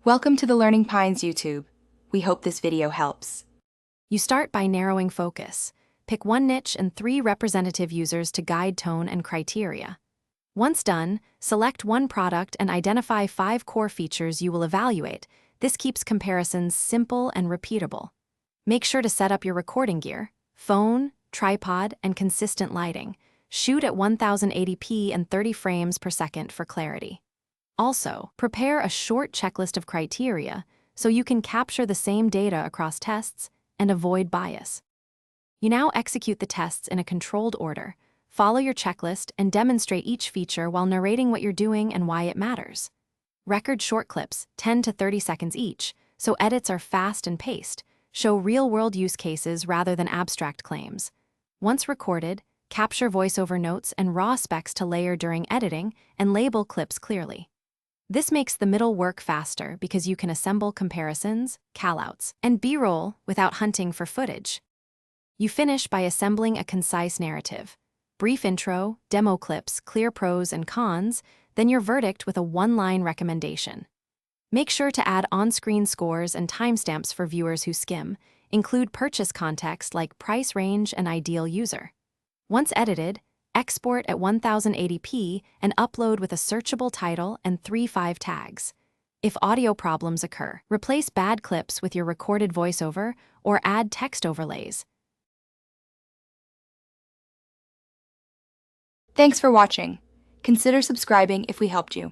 Welcome to the Learning Pines YouTube. We hope this video helps. You start by narrowing focus. Pick one niche and 3 representative users to guide tone and criteria. Once done, select one product and identify 5 core features you will evaluate. This keeps comparisons simple and repeatable. Make sure to set up your recording gear, phone, tripod, and consistent lighting. Shoot at 1080p and 30 frames per second for clarity. Also, prepare a short checklist of criteria so you can capture the same data across tests and avoid bias. You now execute the tests in a controlled order, follow your checklist, and demonstrate each feature while narrating what you're doing and why it matters. Record short clips, 10 to 30 seconds each, so edits are fast and paced. Show real-world use cases rather than abstract claims. Once recorded, capture voiceover notes and raw specs to layer during editing and label clips clearly. This makes the middle work faster because you can assemble comparisons, callouts, and B-roll without hunting for footage. You finish by assembling a concise narrative. Brief intro, demo clips, clear pros and cons, then your verdict with a one-line recommendation. Make sure to add on-screen scores and timestamps for viewers who skim. Include purchase context like price range and ideal user. Once edited, export at 1080p and upload with a searchable title and 3-5 tags. If audio problems occur, replace bad clips with your recorded voiceover or add text overlays. Thanks for watching. Consider subscribing if we helped you.